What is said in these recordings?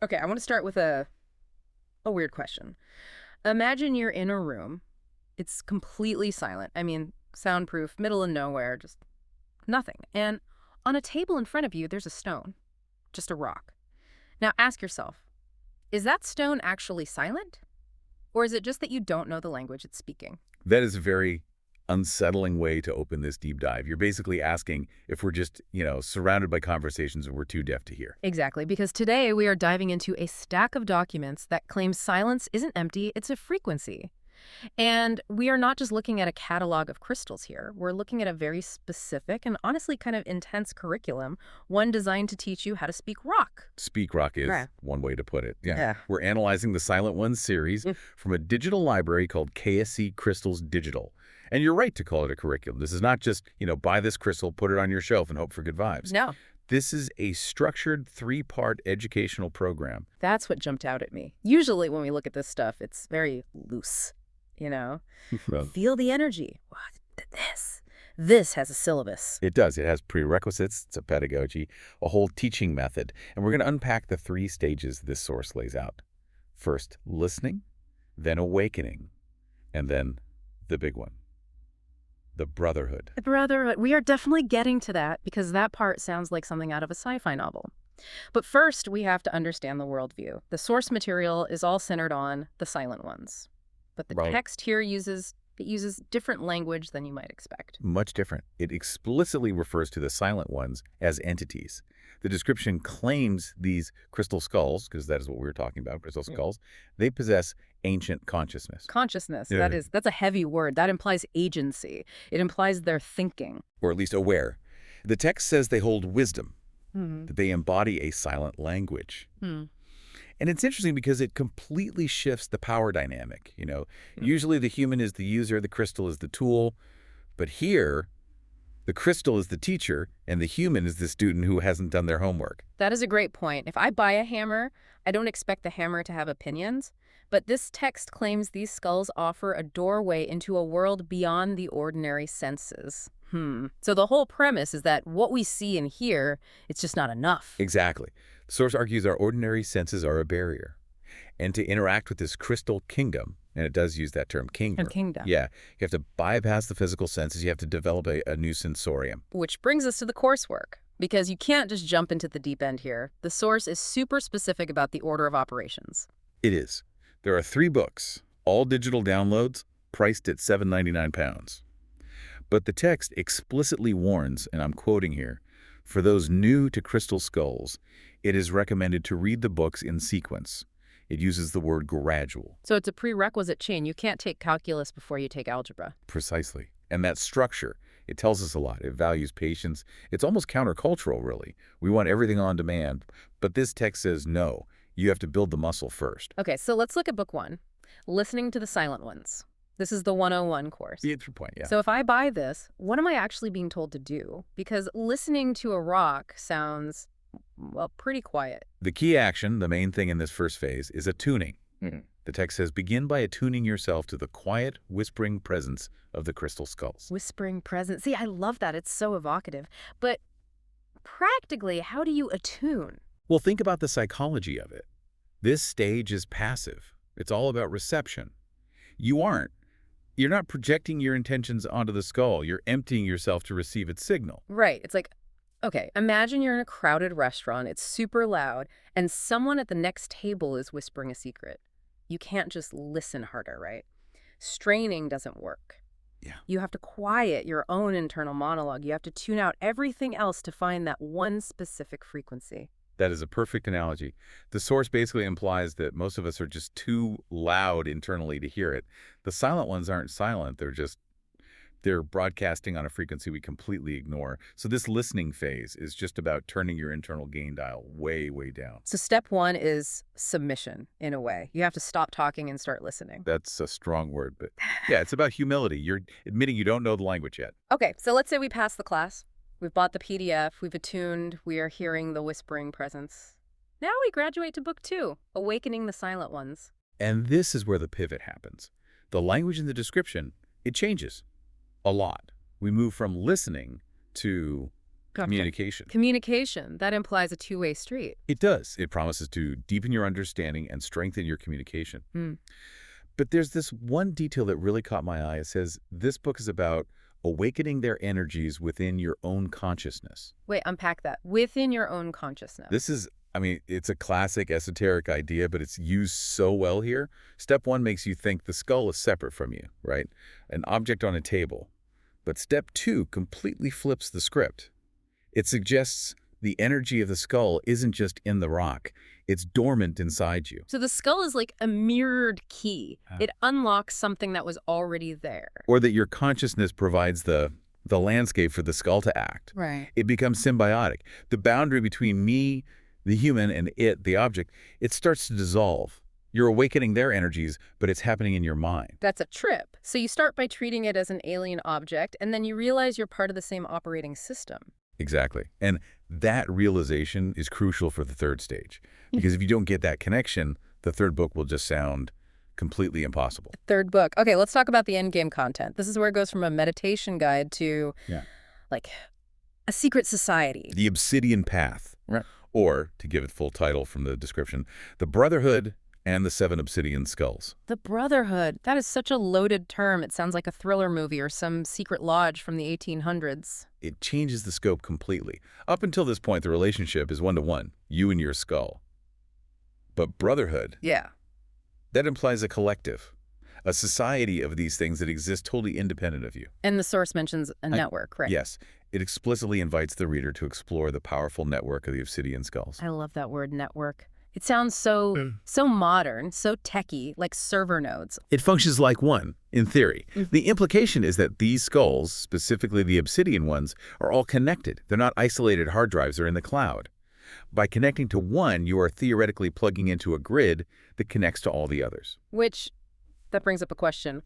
Okay, I want to start with a weird question. Imagine you're in a room. It's completely silent. I mean, soundproof, middle of nowhere, just nothing. And on a table in front of you, there's a stone, just a rock. Now ask yourself, is that stone actually silent? Or is it just that you don't know the language it's speaking? That is a very unsettling way to open this deep dive. You're basically asking if we're just, surrounded by conversations and we're too deaf to hear. Exactly, because today we are diving into a stack of documents that claims silence isn't empty, it's a frequency. And we are not just looking at a catalog of crystals here. We're looking at a very specific and honestly kind of intense curriculum, one designed to teach you how to speak rock. Speak rock is Right. one way to put it. Yeah. Yeah. We're analyzing the Silent Ones series from a digital library called KSC Crystals Digital. And you're right to call it a curriculum. This is not just, buy this crystal, put it on your shelf, and hope for good vibes. No, This is a structured three-part educational program. that's what jumped out at me. Usually when we look at this stuff, it's very loose, you know? Well, Feel the energy. What? This has a syllabus. it does. It has prerequisites. It's a pedagogy, a whole teaching method. And we're going to unpack the three stages this source lays out. First, listening, then awakening, and then the big one, the Brotherhood. The Brotherhood. We are definitely getting to that because that part sounds like something out of a sci-fi novel. But first, we have to understand the worldview. The source material is all centered on the Silent Ones. But the Right. text here uses different language than you might expect. Much different. It explicitly refers to the Silent Ones as entities. The description claims these crystal skulls, because that is what we were talking about, crystal skulls, they possess ancient consciousness. Consciousness, Yeah. that's a heavy word. That implies agency. It implies they're thinking. Or at least aware. The text says they hold wisdom, Hmm. that they embody a silent language. Hmm. And it's interesting because it completely shifts the power dynamic. Usually the human is the user, the crystal is the tool. But here, the crystal is the teacher, and the human is the student who hasn't done their homework. That is a great point. If I buy a hammer, I don't expect the hammer to have opinions. But this text claims these skulls offer a doorway into a world beyond the ordinary senses. So the whole premise is that what we see and hear, it's just not enough. Exactly. The source argues our ordinary senses are a barrier. And to interact with this crystal kingdom, and it does use that term, kingdom. Kingdom. Yeah, you have to bypass the physical senses. You have to develop a new sensorium. Which brings us to the coursework. Because you can't just jump into the deep end here. The source is super specific about the order of operations. It is. There are 3 books, all digital downloads, priced at £7.99. But the text explicitly warns, and I'm quoting here, for those new to crystal skulls, it is recommended to read the books in sequence. It uses the word gradual. So it's a prerequisite chain. You can't take calculus before you take algebra. Precisely. And that structure, it tells us a lot. It values patience. It's almost countercultural, really. We want everything on demand. But this text says no. You have to build the muscle first. Okay, so let's look at book 1, Listening to the Silent Ones. This is the 101 course. The entry point, yeah. So if I buy this, what am I actually being told to do? Because listening to a rock sounds, well, pretty quiet. The key action, the main thing in this first phase, is attuning. Mhm. The text says, begin by attuning yourself to the quiet, whispering presence of the crystal skulls. Whispering presence. See, I love that. It's so evocative. But practically, how do you attune? Well, think about the psychology of it. This stage is passive. It's all about reception. You're not projecting your intentions onto the skull. You're emptying yourself to receive its signal. Right. It's like, okay, imagine you're in a crowded restaurant. It's super loud, and someone at the next table is whispering a secret. You can't just listen harder, right? Straining doesn't work. Yeah. You have to quiet your own internal monologue. You have to tune out everything else to find that one specific frequency. That is a perfect analogy. The source basically implies that most of us are just too loud internally to hear it. The silent ones aren't silent. They're broadcasting on a frequency we completely ignore. So this listening phase is just about turning your internal gain dial way, way down. So step 1 is submission, in a way. You have to stop talking and start listening. That's a strong word, but yeah, it's about humility. You're admitting you don't know the language yet. Okay, so let's say we pass the class. We've bought the PDF, we've attuned, we are hearing the whispering presence. Now we graduate to book 2, Awakening the Silent Ones. And this is where the pivot happens. The language in the description, it changes a lot. We move from listening to Gotcha. Communication. Communication. That implies a two-way street. It does. It promises to deepen your understanding and strengthen your communication. Hmm. But there's this one detail that really caught my eye. It says this book is about awakening their energies within your own consciousness. Wait, unpack that. Within your own consciousness. This is, I mean, it's a classic esoteric idea, but it's used so well here. Step one makes you think the skull is separate from you, right? An object on a table. But step two completely flips the script. It suggests the energy of the skull isn't just in the rock. It's dormant inside you. So the skull is like a mirrored key. Ah. It unlocks something that was already there. Or that your consciousness provides the landscape for the skull to act. Right. It becomes symbiotic. The boundary between me, the human, and it, the object, it starts to dissolve. You're awakening their energies, but it's happening in your mind. That's a trip. So you start by treating it as an alien object, and then you realize you're part of the same operating system. Exactly. And that realization is crucial for the third stage. Because if you don't get that connection, the third book will just sound completely impossible. Third book. Okay, let's talk about the end game content. This is where it goes from a meditation guide to, like, a secret society. The Obsidian Path. Right. Or, to give it full title from the description, the Brotherhood and the Seven Obsidian Skulls. The Brotherhood. That is such a loaded term. It sounds like a thriller movie or some secret lodge from the 1800s. It changes the scope completely. Up until this point, the relationship is one-to-one, you and your skull. But Brotherhood, Yeah. that implies a collective, a society of these things that exist totally independent of you. And the source mentions a network, right? Yes, it explicitly invites the reader to explore the powerful network of the Obsidian Skulls. I love that word, network. It sounds so modern, so techy, like server nodes. It functions like one, in theory. The implication is that these skulls, specifically the obsidian ones, are all connected. They're not isolated hard drives, they're in the cloud. By connecting to one, you are theoretically plugging into a grid that connects to all the others. Which, that brings up a question.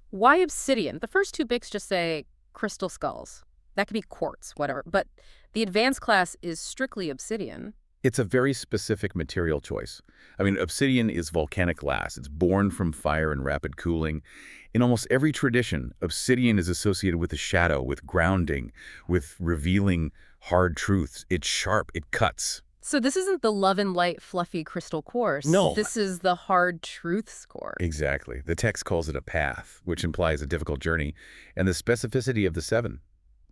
Why obsidian? The first two books just say crystal skulls. That could be quartz, whatever. But the advanced class is strictly obsidian. It's a very specific material choice. I mean, obsidian is volcanic glass. It's born from fire and rapid cooling. In almost every tradition, obsidian is associated with the shadow, with grounding, with revealing hard truths. It's sharp. It cuts. So this isn't the love and light fluffy crystal course. No. This is the hard truths course. Exactly. The text calls it a path, which implies a difficult journey, and the specificity of the seven.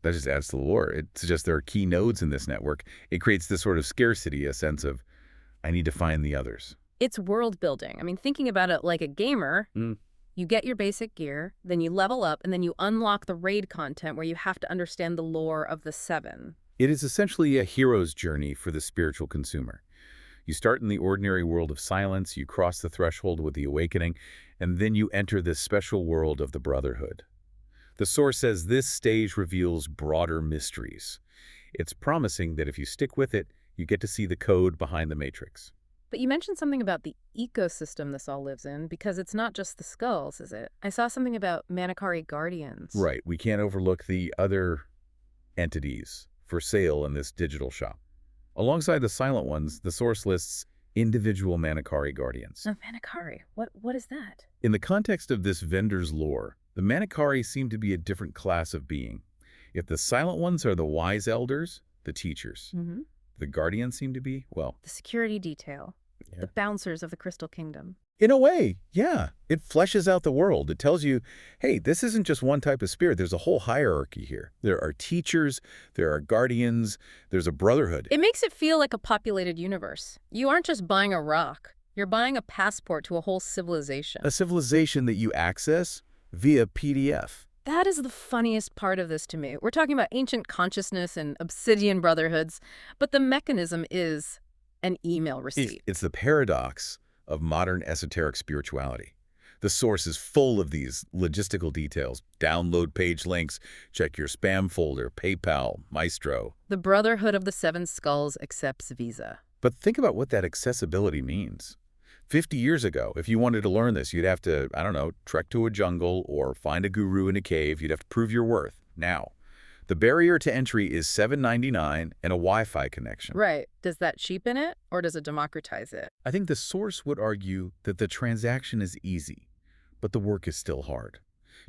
That just adds to the lore. It suggests there are key nodes in this network. It creates this sort of scarcity, a sense of, I need to find the others. It's world building. I mean, thinking about it like a gamer, you get your basic gear, then you level up, and then you unlock the raid content where you have to understand the lore of the seven. It is essentially a hero's journey for the spiritual consumer. You start in the ordinary world of silence, you cross the threshold with the awakening, and then you enter this special world of the Brotherhood. The source says this stage reveals broader mysteries. It's promising that if you stick with it, you get to see the code behind the matrix. But you mentioned something about the ecosystem this all lives in, because it's not just the skulls, is it? I saw something about Manakari guardians. Right. We can't overlook the other entities for sale in this digital shop. Alongside the silent ones, the source lists individual Manakari guardians. Oh, Manakari. What is that? In the context of this vendor's lore, the Manakari seem to be a different class of being. If the silent ones are the wise elders, the teachers, the guardians seem to be, well... The security detail. Yeah. The bouncers of the Crystal Kingdom. In a way, yeah. It fleshes out the world. It tells you, hey, this isn't just one type of spirit. There's a whole hierarchy here. There are teachers, there are guardians, there's a brotherhood. It makes it feel like a populated universe. You aren't just buying a rock. You're buying a passport to a whole civilization. A civilization that you access via PDF. That is the funniest part of this to me. We're talking about ancient consciousness and obsidian brotherhoods, but the mechanism is an email receipt. It's the paradox of modern esoteric spirituality. The source is full of these logistical details. Download page links, check your spam folder, PayPal, Maestro. The Brotherhood of the Seven Skulls accepts Visa. But think about what that accessibility means. 50 years ago, if you wanted to learn this, you'd have to, I don't know, trek to a jungle or find a guru in a cave. You'd have to prove your worth. Now, the barrier to entry is $7.99 and a Wi-Fi connection. Right. Does that cheapen it, or does it democratize it? I think the source would argue that the transaction is easy, but the work is still hard.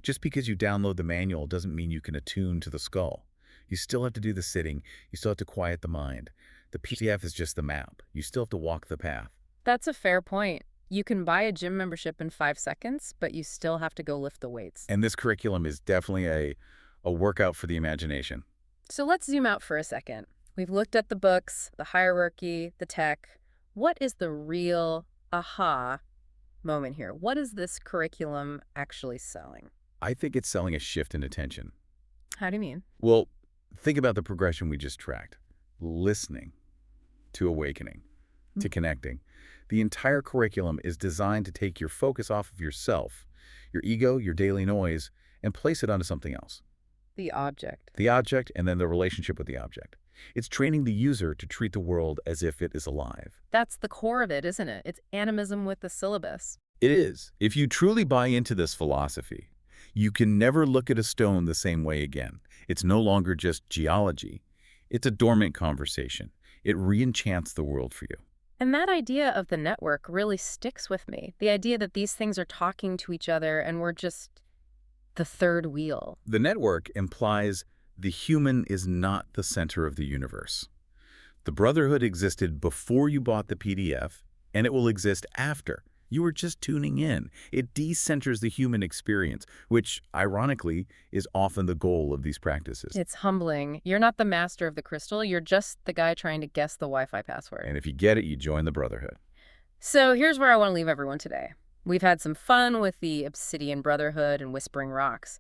Just because you download the manual doesn't mean you can attune to the skull. You still have to do the sitting. You still have to quiet the mind. The PDF is just the map. You still have to walk the path. That's a fair point. You can buy a gym membership in 5 seconds, but you still have to go lift the weights. And this curriculum is definitely a workout for the imagination. So let's zoom out for a second. We've looked at the books, the hierarchy, the tech. What is the real aha moment here? What is this curriculum actually selling? I think it's selling a shift in attention. How do you mean? Well, think about the progression we just tracked. Listening to awakening, to connecting. The entire curriculum is designed to take your focus off of yourself, your ego, your daily noise, and place it onto something else. The object. The object and then the relationship with the object. It's training the user to treat the world as if it is alive. That's the core of it, isn't it? It's animism with the syllabus. It is. If you truly buy into this philosophy, you can never look at a stone the same way again. It's no longer just geology. It's a dormant conversation. It re-enchants the world for you. And that idea of the network really sticks with me. The idea that these things are talking to each other and we're just the third wheel. The network implies the human is not the center of the universe. The Brotherhood existed before you bought the PDF, and it will exist after. You are just tuning in. It decenters the human experience, which, ironically, is often the goal of these practices. It's humbling. You're not the master of the crystal. You're just the guy trying to guess the Wi-Fi password. And if you get it, you join the Brotherhood. So here's where I want to leave everyone today. We've had some fun with the Obsidian Brotherhood and Whispering Rocks.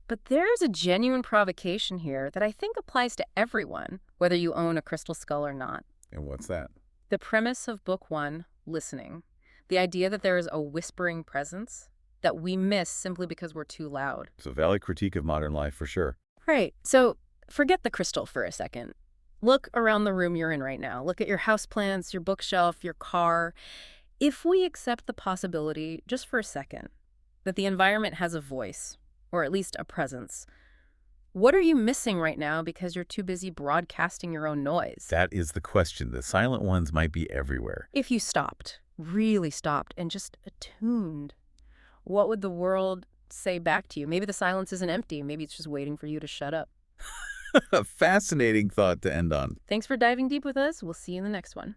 But there's a genuine provocation here that I think applies to everyone, whether you own a crystal skull or not. And what's that? The premise of Book 1, listening. The idea that there is a whispering presence that we miss simply because we're too loud. It's a valid critique of modern life for sure. Right. So forget the crystal for a second. Look around the room you're in right now. Look at your houseplants, your bookshelf, your car. If we accept the possibility, just for a second, that the environment has a voice, or at least a presence, what are you missing right now because you're too busy broadcasting your own noise? That is the question. The silent ones might be everywhere. If you stopped, really stopped, and just attuned, what would the world say back to you? Maybe the silence isn't empty. Maybe it's just waiting for you to shut up. A fascinating thought to end on. Thanks for diving deep with us. We'll see you in the next one.